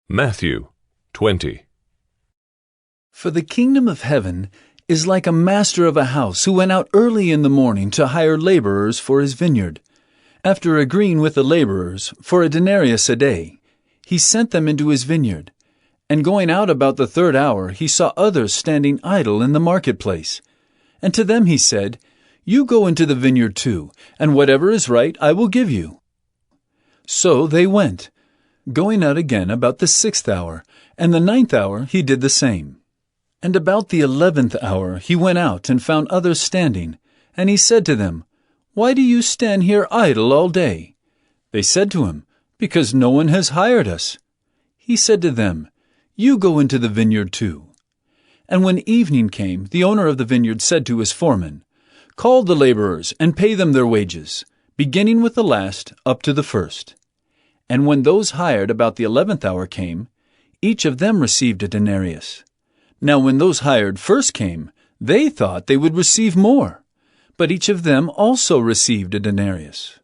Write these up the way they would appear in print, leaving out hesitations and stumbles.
Matthew 20. For the kingdom of heaven is like a master of a house who went out early in the morning to hire laborers for his vineyard. After agreeing with the laborers for a denarius a day, he sent them into his vineyard. And going out about the third hour, he saw others standing idle in the marketplace. And to them he said, "You go into the vineyard too, and whatever is right I will give you." So they went. Going out again about the 6th hour, and the 9th hour he did the same. And about the 11th hour he went out and found others standing, and he said to them, "Why do you stand here idle all day?" They said to him, "Because no one has hired us." He said to them, "You go into the vineyard too." And when evening came, the owner of the vineyard said to his foreman, "Call the laborers and pay them their wages, beginning with the last up to the first." And when those hired about the 11th hour came, each of them received a denarius. Now when those hired first came, they thought they would receive more, but each of them also received a denarius.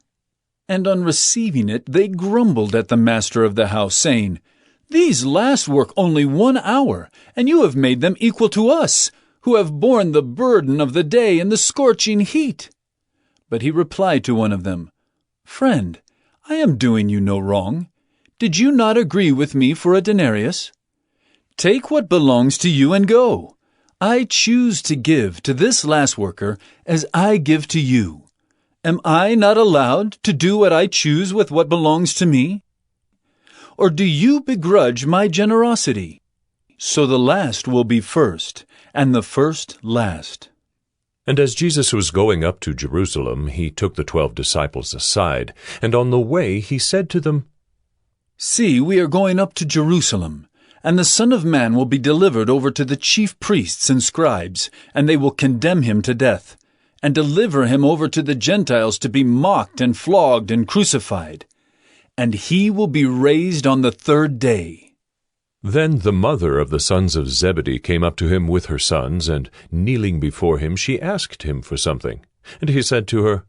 And on receiving it, they grumbled at the master of the house, saying, "These last work only 1 hour, and you have made them equal to us, who have borne the burden of the day and the scorching heat." But he replied to one of them, "Friend, I am doing you no wrong. Did you not agree with me for a denarius? Take what belongs to you and go. I choose to give to this last worker as I give to you. Am I not allowed to do what I choose with what belongs to me? Or do you begrudge my generosity? So the last will be first, and the first last." And as Jesus was going up to Jerusalem, he took the 12 disciples aside, and on the way he said to them, "See, we are going up to Jerusalem, and the Son of Man will be delivered over to the chief priests and scribes, and they will condemn him to death, and deliver him over to the Gentiles to be mocked and flogged and crucified. And he will be raised on the 3rd day." Then the mother of the sons of Zebedee came up to him with her sons, and kneeling before him, she asked him for something. And he said to her,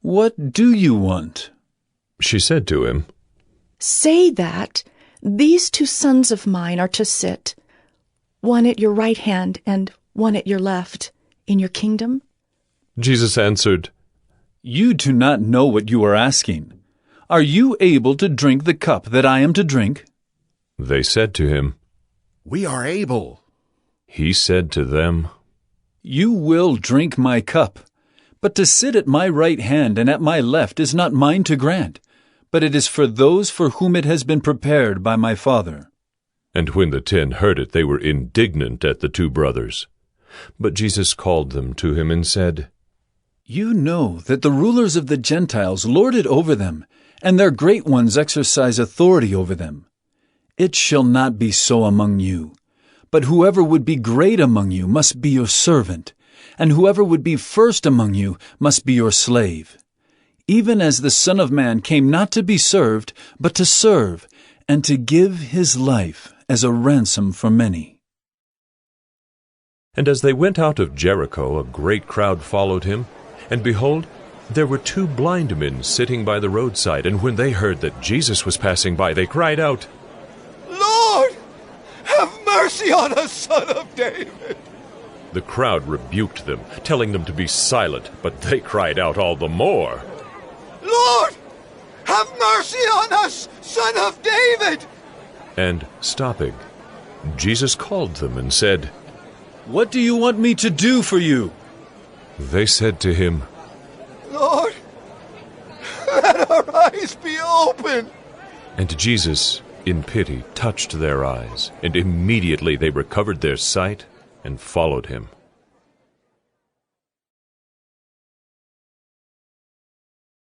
"What do you want?" She said to him, "Say that these 2 sons of mine are to sit, one at your right hand and one at your left, in your kingdom." Jesus answered, "You do not know what you are asking. Are you able to drink the cup that I am to drink?" They said to him, "We are able." He said to them, "You will drink my cup, but to sit at my right hand and at my left is not mine to grant, but it is for those for whom it has been prepared by my Father." And when the 10 heard it, they were indignant at the 2 brothers. But Jesus called them to him and said, "You know that the rulers of the Gentiles lord it over them, and their great ones exercise authority over them. It shall not be so among you. But whoever would be great among you must be your servant, and whoever would be first among you must be your slave. Even as the Son of Man came not to be served, but to serve, and to give his life as a ransom for many." And as they went out of Jericho, a great crowd followed him. And behold, there were 2 blind men sitting by the roadside. And when they heard that Jesus was passing by, they cried out, "Lord, have mercy on us, Son of David." The crowd rebuked them, telling them to be silent, but they cried out all the more, "Lord, have mercy on us, Son of David." And stopping, Jesus called them and said, "What do you want me to do for you?" They said to him, "Lord, let our eyes be open." And Jesus, in pity, touched their eyes, and immediately they recovered their sight and followed him.